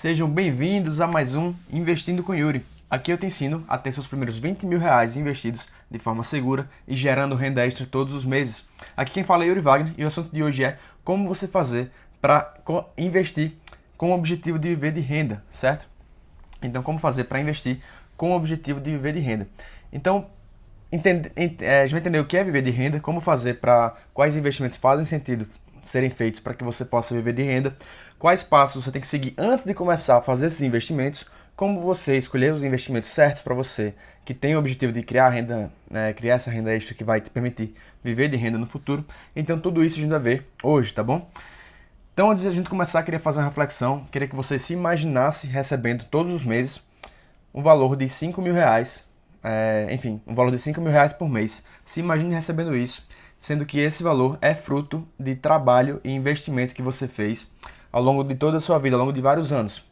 Sejam bem-vindos a mais um Investindo com Yuri. Aqui eu te ensino a ter seus primeiros 20 mil reais investidos de forma segura e gerando renda extra todos os meses. Aqui quem fala é Yuri Wagner e o assunto de hoje é como você fazer para investir com o objetivo de viver de renda, certo? Então, como fazer para investir com o objetivo de viver de renda. Então, a gente vai entender o que é viver de renda, como fazer para quais investimentos fazem sentido serem feitos para que você possa viver de renda, quais passos você tem que seguir antes de começar a fazer esses investimentos, como você escolher os investimentos certos para você, que tem o objetivo de criar renda, criar essa renda extra que vai te permitir viver de renda no futuro. Então tudo isso a gente vai ver hoje, tá bom? Então antes de a gente começar, eu queria fazer uma reflexão, queria que você se imaginasse recebendo todos os meses um valor de 5 mil reais, um valor de 5 mil reais por mês. Se imagine recebendo isso, sendo que esse valor é fruto de trabalho e investimento que você fez ao longo de toda a sua vida, ao longo de vários anos.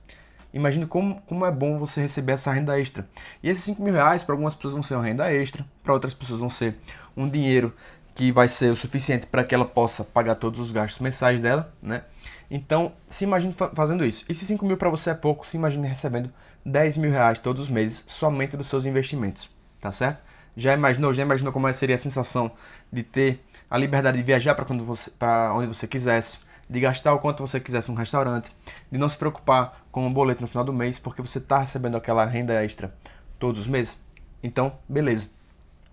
Imagine como é bom você receber essa renda extra. E esses 5 mil reais, para algumas pessoas vão ser uma renda extra, para outras pessoas vão ser um dinheiro que vai ser o suficiente para que ela possa pagar todos os gastos mensais dela, né? Então, se imagine fazendo isso. E se 5 mil para você é pouco, se imagine recebendo 10 mil reais todos os meses somente dos seus investimentos, tá certo? Já imaginou como seria a sensação de ter a liberdade de viajar para onde você quisesse, de gastar o quanto você quisesse num restaurante, de não se preocupar com um boleto no final do mês, porque você está recebendo aquela renda extra todos os meses? Então, beleza.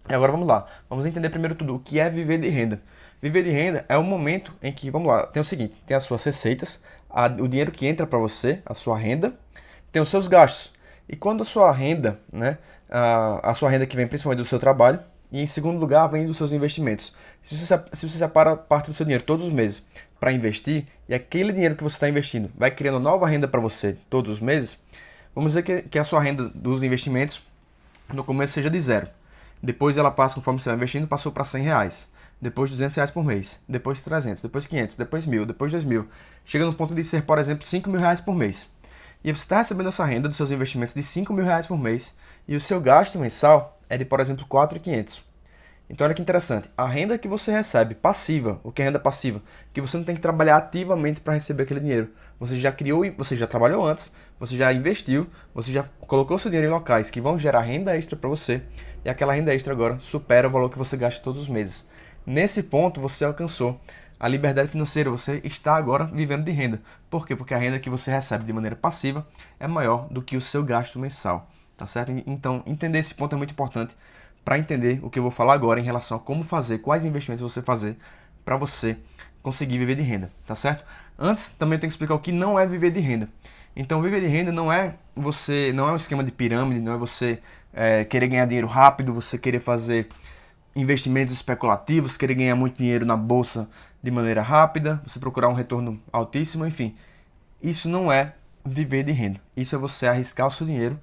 E agora vamos lá. Vamos entender primeiro tudo o que é viver de renda. Viver de renda é o momento em que, vamos lá, tem o seguinte, tem as suas receitas, o dinheiro que entra para você, a sua renda, tem os seus gastos. E quando a sua renda, a sua renda que vem principalmente do seu trabalho, e em segundo lugar vem dos seus investimentos. Se você separa parte do seu dinheiro todos os meses para investir, e aquele dinheiro que você está investindo vai criando nova renda para você todos os meses, vamos dizer que a sua renda dos investimentos no começo seja de zero. Depois ela passa, conforme você vai investindo, passou para 100 reais. Depois 200 reais por mês. Depois 300, depois 500, depois 1.000, depois 2.000. Chega no ponto de ser, por exemplo, 5 mil reais por mês. E você está recebendo essa renda dos seus investimentos de 5 mil reais por mês e o seu gasto mensal é de, por exemplo, 4.500. Então olha que interessante, a renda que você recebe passiva, o que é renda passiva? Que você não tem que trabalhar ativamente para receber aquele dinheiro. Você já criou, você já trabalhou antes, você já investiu, você já colocou seu dinheiro em locais que vão gerar renda extra para você e aquela renda extra agora supera o valor que você gasta todos os meses. Nesse ponto você alcançou a liberdade financeira, você está agora vivendo de renda. Por quê? Porque a renda que você recebe de maneira passiva é maior do que o seu gasto mensal, tá certo? Então, entender esse ponto é muito importante para entender o que eu vou falar agora em relação a como fazer, quais investimentos você fazer para você conseguir viver de renda, tá certo? Antes, também eu tenho que explicar o que não é viver de renda. Então, viver de renda não é um esquema de pirâmide, não é você querer ganhar dinheiro rápido, você querer fazer investimentos especulativos, querer ganhar muito dinheiro na bolsa de maneira rápida, você procurar um retorno altíssimo, enfim. Isso não é viver de renda. Isso é você arriscar o seu dinheiro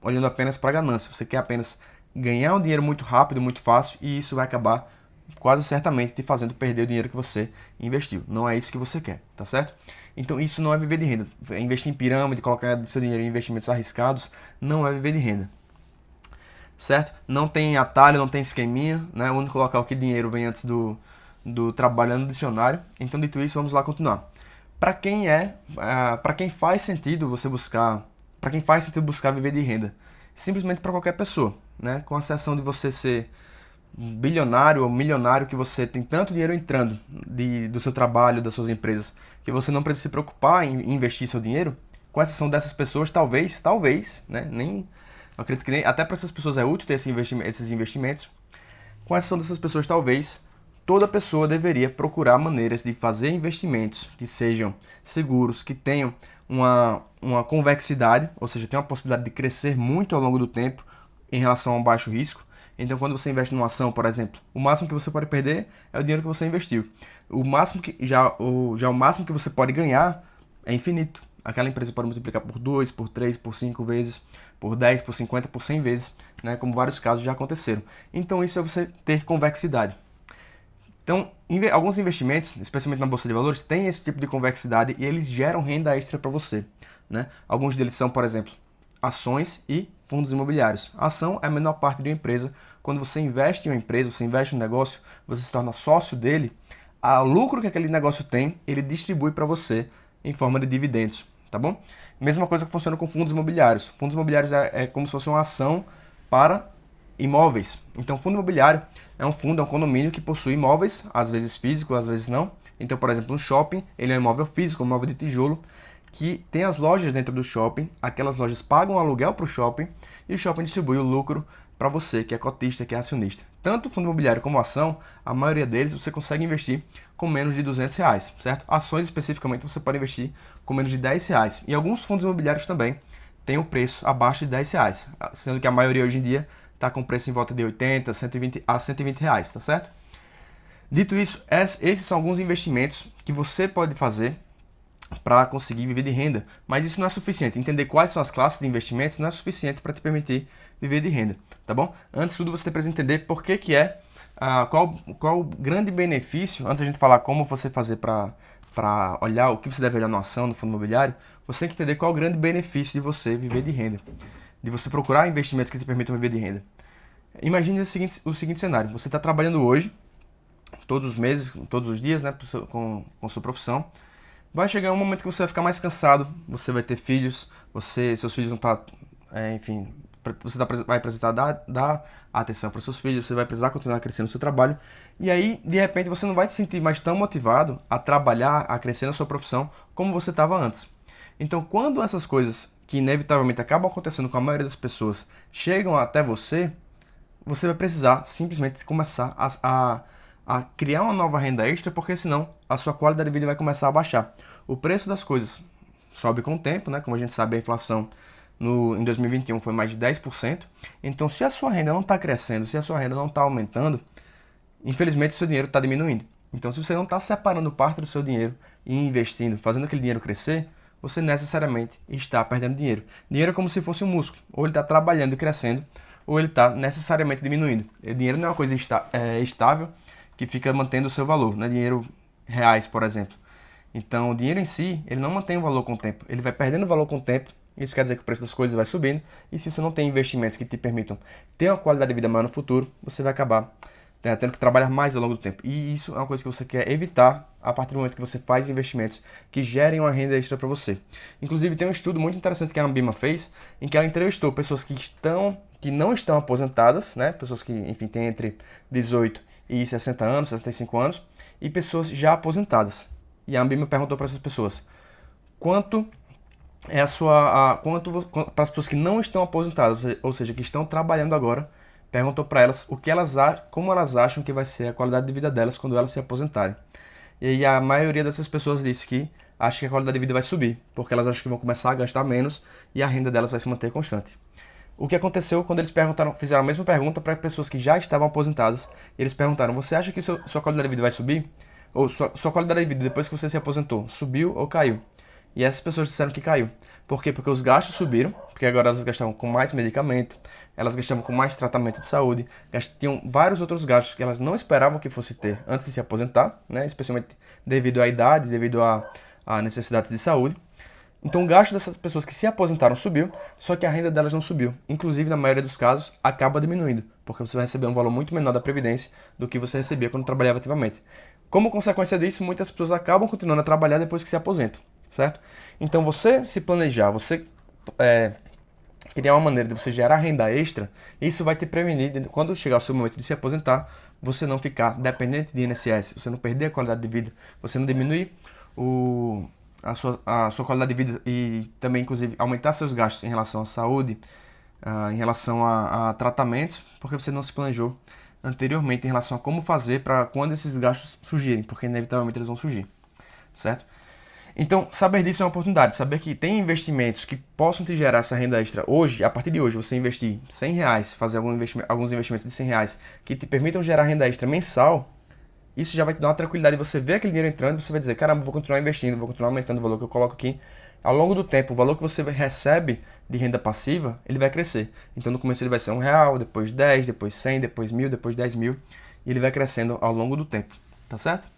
olhando apenas para a ganância. Você quer apenas ganhar um dinheiro muito rápido, muito fácil, e isso vai acabar quase certamente te fazendo perder o dinheiro que você investiu. Não é isso que você quer, tá certo? Então isso não é viver de renda. Investir em pirâmide, colocar seu dinheiro em investimentos arriscados, não é viver de renda. Certo? Não tem atalho, não tem esqueminha, né? O único local que dinheiro vem antes do trabalho é no dicionário. Então, dito isso, vamos lá continuar. Para quem faz sentido buscar viver de renda? Simplesmente para qualquer pessoa, né? Com a exceção de você ser bilionário ou milionário, que você tem tanto dinheiro entrando do seu trabalho, das suas empresas, que você não precisa se preocupar em investir seu dinheiro. Com exceção dessas pessoas, talvez, né? Eu acredito que nem, até para essas pessoas é útil ter esses investimentos. Com exceção dessas pessoas, talvez, toda pessoa deveria procurar maneiras de fazer investimentos que sejam seguros, que tenham uma convexidade, ou seja, tenham a possibilidade de crescer muito ao longo do tempo em relação a um baixo risco. Então, quando você investe numa ação, por exemplo, o máximo que você pode perder é o dinheiro que você investiu. O máximo o máximo que você pode ganhar é infinito. Aquela empresa pode multiplicar por 2, por 3, por 5 vezes, por 10, por 50, por 100 vezes, né, como vários casos já aconteceram. Então isso é você ter convexidade. Então, alguns investimentos, especialmente na Bolsa de Valores, têm esse tipo de convexidade e eles geram renda extra para você, né? Alguns deles são, por exemplo, ações e fundos imobiliários. A ação é a menor parte de uma empresa. Quando você investe em uma empresa, você investe em um negócio, você se torna sócio dele, o lucro que aquele negócio tem, ele distribui para você em forma de dividendos. tá bom? Mesma coisa que funciona com fundos imobiliários. Fundos imobiliários é como se fosse uma ação para imóveis. Então, fundo imobiliário é um fundo, é um condomínio que possui imóveis, às vezes físicos, às vezes não. Então, por exemplo, um shopping, ele é um imóvel físico, um imóvel de tijolo, que tem as lojas dentro do shopping, aquelas lojas pagam aluguel para o shopping e o shopping distribui o lucro para você, que é cotista, que é acionista. Tanto o fundo imobiliário como a ação, a maioria deles você consegue investir com menos de R$200, certo? Ações especificamente você pode investir com menos de R$10. E alguns fundos imobiliários também têm o preço abaixo de R$10, sendo que a maioria hoje em dia está com preço em volta de 80, 120 a R$120, tá certo? Dito isso, esses são alguns investimentos que você pode fazer para conseguir viver de renda, mas isso não é suficiente. Entender quais são as classes de investimentos não é suficiente para te permitir viver de renda, tá bom? Antes de tudo, você precisa entender por que é, qual o grande benefício, antes da gente falar como você fazer para olhar o que você deve olhar na ação, no fundo imobiliário, você tem que entender qual o grande benefício de você viver de renda, de você procurar investimentos que te permitam viver de renda. Imagine o seguinte cenário, você está trabalhando hoje, todos os meses, todos os dias, né, com sua profissão. Vai chegar um momento que você vai ficar mais cansado, você vai ter filhos, seus filhos vão estar, enfim, você vai precisar dar atenção para seus filhos, você vai precisar continuar crescendo no seu trabalho, e aí, de repente, você não vai se sentir mais tão motivado a trabalhar, a crescer na sua profissão, como você estava antes. Então, quando essas coisas que inevitavelmente acabam acontecendo com a maioria das pessoas chegam até você vai precisar simplesmente começar a criar uma nova renda extra, porque senão a sua qualidade de vida vai começar a baixar. O preço das coisas sobe com o tempo, né? Como a gente sabe, a inflação em 2021 foi mais de 10%. Então, se a sua renda não está crescendo, se a sua renda não está aumentando, infelizmente o seu dinheiro está diminuindo. Então, se você não está separando parte do seu dinheiro e investindo, fazendo aquele dinheiro crescer, você necessariamente está perdendo dinheiro. Dinheiro é como se fosse um músculo. Ou ele está trabalhando e crescendo, ou ele está necessariamente diminuindo. O dinheiro não é uma coisa estável que fica mantendo o seu valor, né? Dinheiro reais, por exemplo. Então, o dinheiro em si, ele não mantém o valor com o tempo. Ele vai perdendo valor com o tempo. Isso quer dizer que o preço das coisas vai subindo. E se você não tem investimentos que te permitam ter uma qualidade de vida maior no futuro, você vai acabar tendo que trabalhar mais ao longo do tempo. E isso é uma coisa que você quer evitar a partir do momento que você faz investimentos que gerem uma renda extra para você. Inclusive, tem um estudo muito interessante que a Ambima fez, em que ela entrevistou pessoas que não estão aposentadas, né? Pessoas que, enfim, têm entre 18 e 60 anos, 65 anos, e pessoas já aposentadas. E a Ambima perguntou para essas pessoas, quanto é para as pessoas que não estão aposentadas, ou seja, que estão trabalhando agora, perguntou para elas como elas acham que vai ser a qualidade de vida delas quando elas se aposentarem. E aí a maioria dessas pessoas disse que acha que a qualidade de vida vai subir, porque elas acham que vão começar a gastar menos e a renda delas vai se manter constante. O que aconteceu quando eles fizeram a mesma pergunta para pessoas que já estavam aposentadas, e eles perguntaram, você acha que sua qualidade de vida vai subir? Ou sua qualidade de vida depois que você se aposentou, subiu ou caiu? E essas pessoas disseram que caiu. Por quê? Porque os gastos subiram, porque agora elas gastavam com mais medicamento, elas gastavam com mais tratamento de saúde, tinham vários outros gastos que elas não esperavam que fosse ter antes de se aposentar, né? Especialmente devido à idade, devido a necessidades de saúde. Então o gasto dessas pessoas que se aposentaram subiu, só que a renda delas não subiu. Inclusive, na maioria dos casos, acaba diminuindo, porque você vai receber um valor muito menor da Previdência do que você recebia quando trabalhava ativamente. Como consequência disso, muitas pessoas acabam continuando a trabalhar depois que se aposentam, certo? Então você se planejar, você criar uma maneira de você gerar renda extra, isso vai te prevenir, quando chegar o seu momento de se aposentar, você não ficar dependente de INSS, você não perder a qualidade de vida, você não diminuir a sua qualidade de vida e também, inclusive, aumentar seus gastos em relação à saúde, em relação a tratamentos, porque você não se planejou anteriormente em relação a como fazer para quando esses gastos surgirem, porque inevitavelmente eles vão surgir, certo? Então, saber disso é uma oportunidade, saber que tem investimentos que possam te gerar essa renda extra hoje, a partir de hoje, você investir R$100, fazer alguns investimentos de R$100 que te permitam gerar renda extra mensal, isso já vai te dar uma tranquilidade, você vê aquele dinheiro entrando, você vai dizer, caramba, vou continuar investindo, vou continuar aumentando o valor que eu coloco aqui. Ao longo do tempo, o valor que você recebe de renda passiva, ele vai crescer. Então, no começo ele vai ser R$1, depois 10, depois 100, depois 1.000, depois 10.000, e ele vai crescendo ao longo do tempo, tá certo?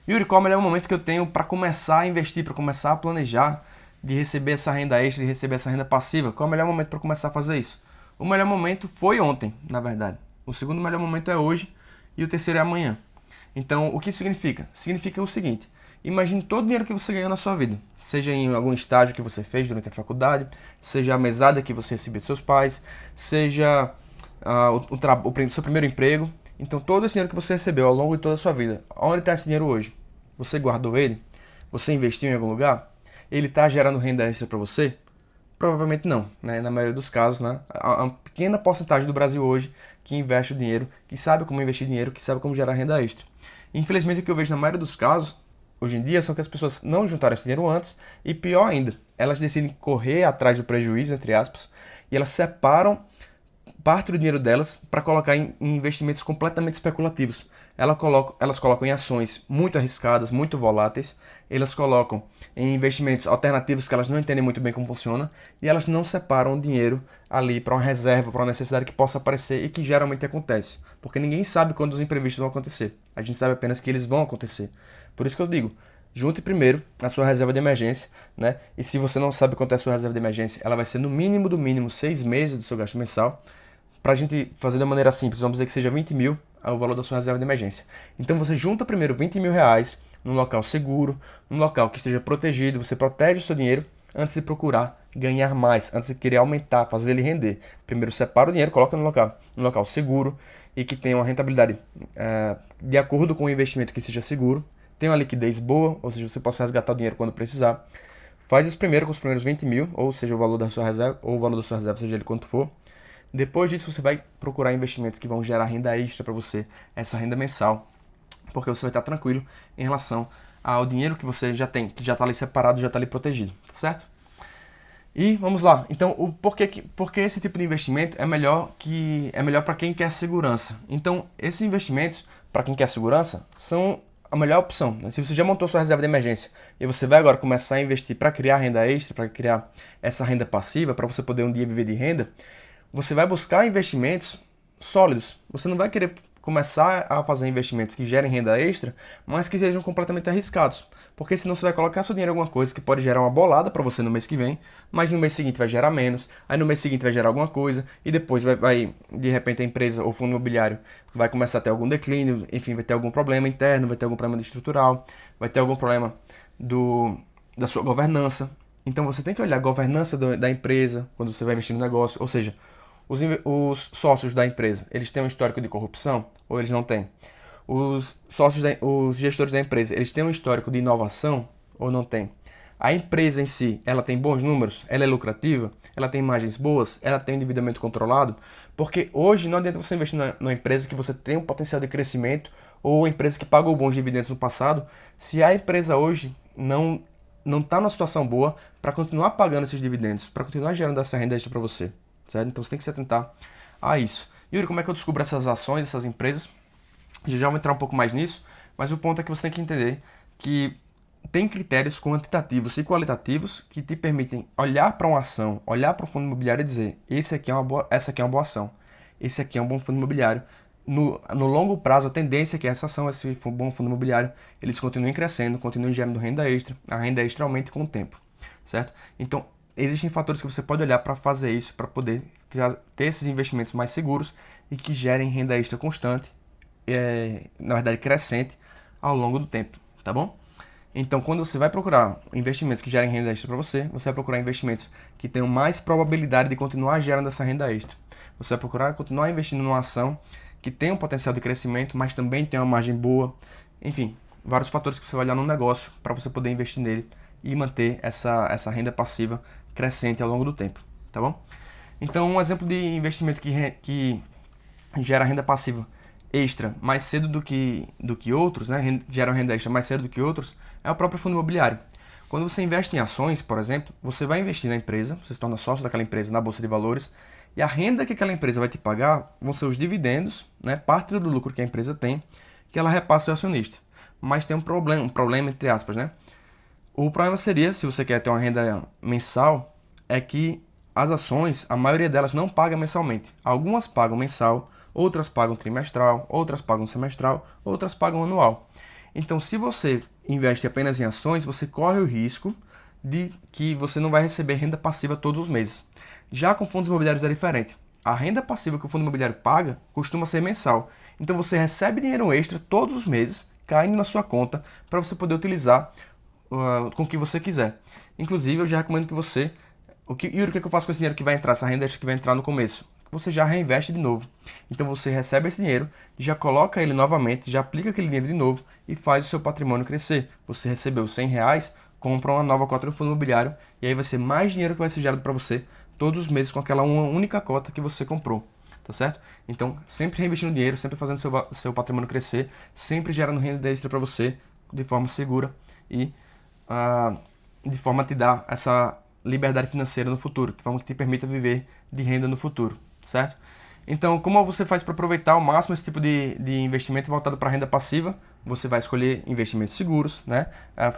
Yuri, qual é o melhor momento que eu tenho para começar a investir, para começar a planejar de receber essa renda extra, de receber essa renda passiva? Qual é o melhor momento para começar a fazer isso? O melhor momento foi ontem, na verdade. O segundo melhor momento é hoje e o terceiro é amanhã. Então, o que isso significa? Significa o seguinte, Imagine todo o dinheiro que você ganhou na sua vida, seja em algum estágio que você fez durante a faculdade, seja a mesada que você recebeu dos seus pais, seja o seu primeiro emprego. Então todo esse dinheiro que você recebeu ao longo de toda a sua vida, onde está esse dinheiro hoje? Você guardou ele? Você investiu em algum lugar? Ele está gerando renda extra para você? Provavelmente não, né? Na maioria dos casos, né? Há uma pequena porcentagem do Brasil hoje que investe o dinheiro, que sabe como investir dinheiro, que sabe como gerar renda extra. Infelizmente, o que eu vejo na maioria dos casos, hoje em dia, são que as pessoas não juntaram esse dinheiro antes e, pior ainda, elas decidem correr atrás do prejuízo, entre aspas, e elas separam parte do dinheiro delas para colocar em investimentos completamente especulativos. Elas colocam em ações muito arriscadas, muito voláteis, elas colocam em investimentos alternativos que elas não entendem muito bem como funciona e elas não separam o dinheiro ali para uma reserva, para uma necessidade que possa aparecer e que geralmente acontece. Porque ninguém sabe quando os imprevistos vão acontecer. A gente sabe apenas que eles vão acontecer. Por isso que eu digo, junte primeiro a sua reserva de emergência, né? E se você não sabe quanto é a sua reserva de emergência, ela vai ser no mínimo do mínimo 6 meses do seu gasto mensal. Para a gente fazer de uma maneira simples, vamos dizer que seja 20 mil o valor da sua reserva de emergência. Então você junta primeiro 20 mil reais num local seguro, num local que esteja protegido, você protege o seu dinheiro antes de procurar ganhar mais, antes de querer aumentar, fazer ele render. Primeiro separa o dinheiro, coloca num local seguro e que tenha uma rentabilidade de acordo com o investimento que seja seguro, tenha uma liquidez boa, ou seja, você possa resgatar o dinheiro quando precisar. Faz isso primeiro com os primeiros 20 mil, ou seja, o valor da sua reserva, ou o valor da sua reserva, seja ele quanto for. Depois disso, você vai procurar investimentos que vão gerar renda extra para você, essa renda mensal, porque você vai estar tranquilo em relação ao dinheiro que você já tem, que já está ali separado, já está ali protegido, tá certo? E vamos lá. Então, por que esse tipo de investimento é melhor para quem quer segurança? Então, esses investimentos para quem quer segurança são a melhor opção, né? Se você já montou sua reserva de emergência e você vai agora começar a investir para criar renda extra, para criar essa renda passiva, para você poder um dia viver de renda, você vai buscar investimentos sólidos. Você não vai querer começar a fazer investimentos que gerem renda extra, mas que sejam completamente arriscados. Porque senão você vai colocar seu dinheiro em alguma coisa que pode gerar uma bolada para você no mês que vem, mas no mês seguinte vai gerar menos, aí no mês seguinte vai gerar alguma coisa, e depois de repente a empresa ou fundo imobiliário vai começar a ter algum declínio, enfim, vai ter algum problema interno, vai ter algum problema estrutural, vai ter algum problema da sua governança. Então você tem que olhar a governança da empresa quando você vai investir no negócio, ou seja, os sócios da empresa, eles têm um histórico de corrupção ou eles não têm? Os gestores da empresa, eles têm um histórico de inovação ou não têm? A empresa em si, ela tem bons números? Ela é lucrativa? Ela tem margens boas? Ela tem endividamento controlado? Porque hoje não adianta você investir numa empresa que você tem um potencial de crescimento ou uma empresa que pagou bons dividendos no passado, se a empresa hoje não está numa situação boa para continuar pagando esses dividendos, para continuar gerando essa renda extra para você. Certo? Então você tem que se atentar a isso. Yuri, como é que eu descubro essas ações, essas empresas? Já vou entrar um pouco mais nisso, mas o ponto é que você tem que entender que tem critérios quantitativos e qualitativos que te permitem olhar para uma ação, olhar para o fundo imobiliário e dizer, essa aqui é uma boa ação, esse aqui é um bom fundo imobiliário. No longo prazo, a tendência é que essa ação, esse bom fundo imobiliário, eles continuem crescendo, continuem gerando renda extra, a renda extra aumente com o tempo, certo? Então, existem fatores que você pode olhar para fazer isso, para poder ter esses investimentos mais seguros e que gerem renda extra constante, na verdade crescente, ao longo do tempo, tá bom? Então, quando você vai procurar investimentos que gerem renda extra para você vai procurar investimentos que tenham mais probabilidade de continuar gerando essa renda extra. Você vai procurar continuar investindo numa ação que tem um potencial de crescimento, mas também tem uma margem boa. Enfim, vários fatores que você vai olhar no negócio para você poder investir nele e manter essa renda passiva crescente ao longo do tempo, tá bom? Então, um exemplo de investimento que gera renda passiva extra mais cedo do que outros, né? Gera renda extra mais cedo do que outros, é o próprio fundo imobiliário. Quando você investe em ações, por exemplo, você vai investir na empresa, você se torna sócio daquela empresa na bolsa de valores, e a renda que aquela empresa vai te pagar vão ser os dividendos, né? Parte do lucro que a empresa tem, que ela repassa ao acionista. Mas tem um problema entre aspas, né? O problema seria, se você quer ter uma renda mensal, é que as ações, a maioria delas não paga mensalmente. Algumas pagam mensal, outras pagam trimestral, outras pagam semestral, outras pagam anual. Então, se você investe apenas em ações, você corre o risco de que você não vai receber renda passiva todos os meses. Já com fundos imobiliários é diferente. A renda passiva que o fundo imobiliário paga costuma ser mensal. Então, você recebe dinheiro extra todos os meses caindo na sua conta para você poder utilizar com o que você quiser. Inclusive, eu já recomendo que você... Yuri, o que eu faço com esse dinheiro que vai entrar, essa renda extra que vai entrar no começo? Você já reinveste de novo. Então você recebe esse dinheiro, já coloca ele novamente, já aplica aquele dinheiro de novo e faz o seu patrimônio crescer. Você recebeu R$ 100, compra uma nova cota no fundo imobiliário e aí vai ser mais dinheiro que vai ser gerado para você todos os meses com aquela uma única cota que você comprou. Tá certo? Então, sempre reinvestindo dinheiro, sempre fazendo seu patrimônio crescer, sempre gerando renda extra para você de forma segura e de forma a te dar essa liberdade financeira no futuro, de forma que te permita viver de renda no futuro, certo? Então, como você faz para aproveitar ao máximo esse tipo de investimento voltado para renda passiva? Você vai escolher investimentos seguros, né?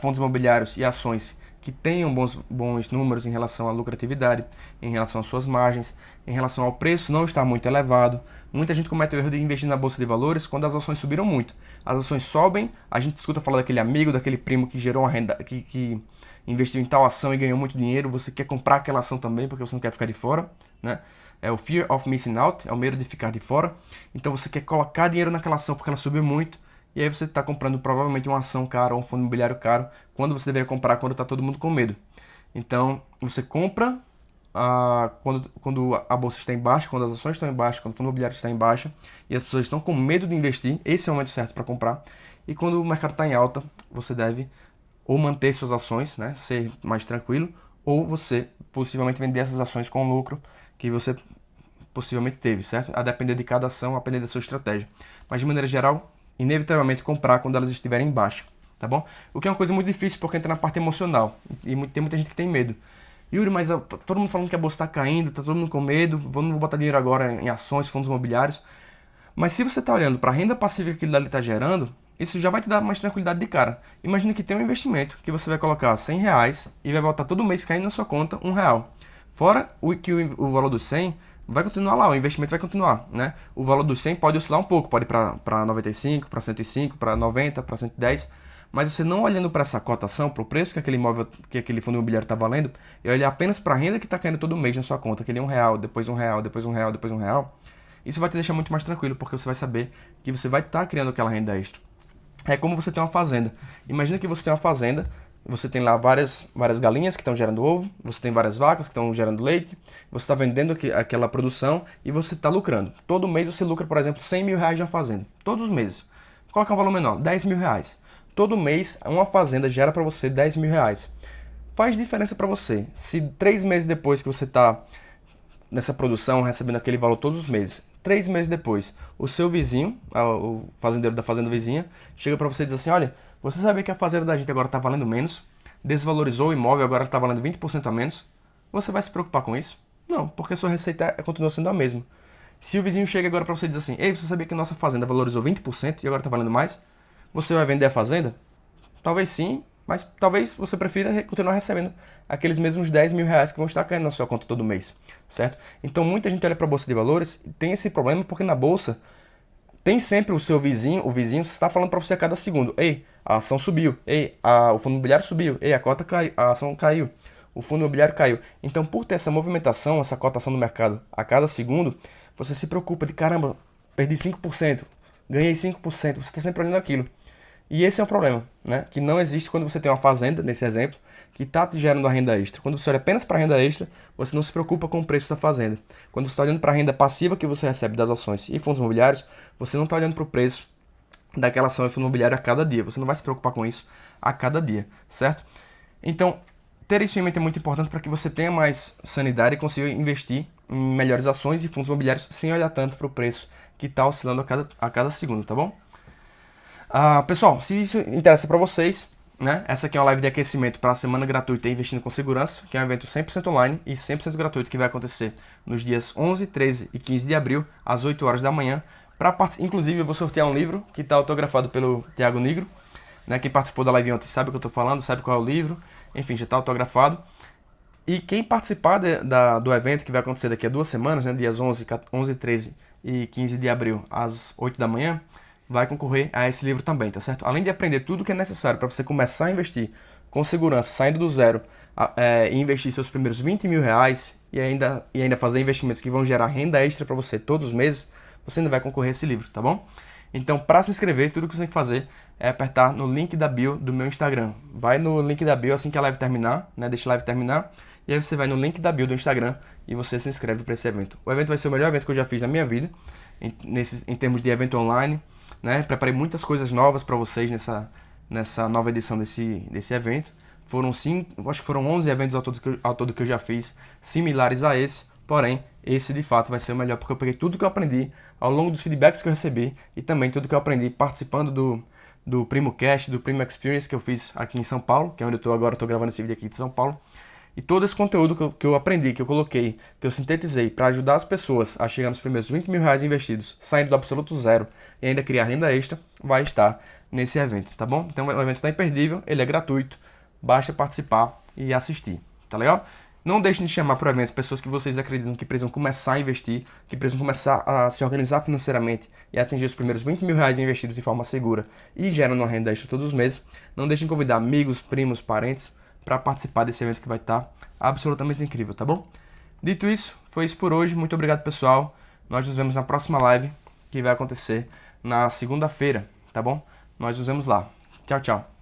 Fundos imobiliários e ações que tenham bons números em relação à lucratividade, em relação às suas margens, em relação ao preço não estar muito elevado. Muita gente comete o erro de investir na bolsa de valores quando as ações subiram muito. As ações sobem, a gente escuta falar daquele amigo, daquele primo que gerou uma renda, que investiu em tal ação e ganhou muito dinheiro, você quer comprar aquela ação também porque você não quer ficar de fora, né? É o fear of missing out, é o medo de ficar de fora. Então você quer colocar dinheiro naquela ação porque ela subiu muito, e aí você está comprando provavelmente uma ação cara ou um fundo imobiliário caro, quando você deveria comprar quando está todo mundo com medo. Então você compra quando a bolsa está em baixa, quando as ações estão em baixa, quando o fundo imobiliário está em baixa, e as pessoas estão com medo de investir, esse é o momento certo para comprar. E quando o mercado está em alta, você deve ou manter suas ações, né, ser mais tranquilo, ou você possivelmente vender essas ações com lucro que você possivelmente teve, certo? A depender de cada ação, a depender da sua estratégia. Mas de maneira geral, inevitavelmente comprar quando elas estiverem em baixa, tá bom? O que é uma coisa muito difícil porque entra na parte emocional, e tem muita gente que tem medo. Yuri, mas todo mundo falando que a bolsa está caindo, tá todo mundo com medo, vamos botar dinheiro agora em ações, fundos imobiliários. Mas se você está olhando para a renda passiva que aquilo dali está gerando, isso já vai te dar mais tranquilidade de cara. Imagina que tem um investimento que você vai colocar R$ 100 e vai voltar todo mês caindo na sua conta R$ 1. Fora o valor dos 100 vai continuar lá, o investimento vai continuar, né? O valor dos 100 pode oscilar um pouco, pode ir para 95, para 105, para 90, para 110, mas você não olhando para essa cotação, para o preço que aquele imóvel, que aquele fundo imobiliário está valendo, e olhar apenas para a renda que está caindo todo mês na sua conta, aquele R$ 1, depois R$ 1, depois R$ 1, depois R$ 1, isso vai te deixar muito mais tranquilo, porque você vai saber que você vai estar criando aquela renda extra. É como você tem uma fazenda. Imagina que você tem uma fazenda, você tem lá várias galinhas que estão gerando ovo, você tem várias vacas que estão gerando leite, você está vendendo aquela produção e você está lucrando. Todo mês você lucra, por exemplo, R$ 100 mil na fazenda. Todos os meses. Coloca um valor menor, R$ 10 mil. Todo mês uma fazenda gera para você R$ 10 mil. Faz diferença para você. Se 3 meses depois que você está nessa produção, recebendo aquele valor todos os meses, 3 meses depois, o seu vizinho, o fazendeiro da fazenda vizinha, chega para você e diz assim, olha, você sabia que a fazenda da gente agora está valendo menos, desvalorizou o imóvel, agora está valendo 20% a menos, você vai se preocupar com isso? Não, porque a sua receita continua sendo a mesma. Se o vizinho chega agora para você e diz assim, ei, você sabia que a nossa fazenda valorizou 20% e agora está valendo mais? Você vai vender a fazenda? Talvez sim, mas talvez você prefira continuar recebendo aqueles mesmos R$ 10 mil que vão estar caindo na sua conta todo mês, certo? Então muita gente olha para a bolsa de valores e tem esse problema porque na bolsa tem sempre o seu vizinho, o vizinho está falando para você a cada segundo, ei, a ação subiu, ei, o fundo imobiliário subiu, ei, a cota caiu, a ação caiu, o fundo imobiliário caiu. Então por ter essa movimentação, essa cotação no mercado a cada segundo, você se preocupa de caramba, perdi 5%, ganhei 5%, você está sempre olhando aquilo. E esse é o problema, né? Que não existe quando você tem uma fazenda, nesse exemplo, que está te gerando a renda extra. Quando você olha apenas para a renda extra, você não se preocupa com o preço da fazenda. Quando você está olhando para a renda passiva que você recebe das ações e fundos imobiliários, você não está olhando para o preço daquela ação e fundo imobiliário a cada dia. Você não vai se preocupar com isso a cada dia, certo? Então, ter isso em mente é muito importante para que você tenha mais sanidade e consiga investir em melhores ações e fundos imobiliários sem olhar tanto para o preço que está oscilando a cada segundo, tá bom? Pessoal, se isso interessa para vocês, né? Essa aqui é uma live de aquecimento para a semana gratuita Investindo com Segurança, que é um evento 100% online e 100% gratuito que vai acontecer nos dias 11, 13 e 15 de abril, às 8 horas da manhã. Inclusive, eu vou sortear um livro que está autografado pelo Thiago Nigro, né? Quem participou da live ontem sabe o que eu estou falando, sabe qual é o livro, enfim, já está autografado. E quem participar do evento que vai acontecer daqui a 2 semanas, né? Dias 11, 13 e 15 de abril, às 8 da manhã, vai concorrer a esse livro também, tá certo? Além de aprender tudo o que é necessário para você começar a investir com segurança, saindo do zero, e investir seus primeiros R$ 20 mil e ainda fazer investimentos que vão gerar renda extra para você todos os meses, você ainda vai concorrer a esse livro, tá bom? Então, para se inscrever, tudo que você tem que fazer é apertar no link da bio do meu Instagram. Vai no link da bio assim que a live terminar, né? Deixa a live terminar. E aí você vai no link da bio do Instagram e você se inscreve para esse evento. O evento vai ser o melhor evento que eu já fiz na minha vida, em termos de evento online, né? Preparei muitas coisas novas para vocês nessa nova edição desse evento. Acho que foram 11 eventos ao todo que eu já fiz, similares a esse, porém, esse de fato vai ser o melhor, porque eu peguei tudo que eu aprendi ao longo dos feedbacks que eu recebi e também tudo que eu aprendi participando do Primo Cast, do Primo Experience que eu fiz aqui em São Paulo, que é onde eu estou gravando esse vídeo aqui de São Paulo. E todo esse conteúdo que eu aprendi, que eu coloquei, que eu sintetizei para ajudar as pessoas a chegar nos primeiros 20 mil reais investidos, saindo do absoluto zero e ainda criar renda extra, vai estar nesse evento, tá bom? Então o evento está imperdível, ele é gratuito, basta participar e assistir, tá legal? Não deixem de chamar para o evento pessoas que vocês acreditam que precisam começar a investir, que precisam começar a se organizar financeiramente e atingir os primeiros 20 mil reais investidos de forma segura e gerando uma renda extra todos os meses. Não deixem de convidar amigos, primos, parentes para participar desse evento que vai estar absolutamente incrível, tá bom? Dito isso, foi isso por hoje. Muito obrigado, pessoal. Nós nos vemos na próxima live, que vai acontecer na segunda-feira, tá bom? Nós nos vemos lá. Tchau, tchau.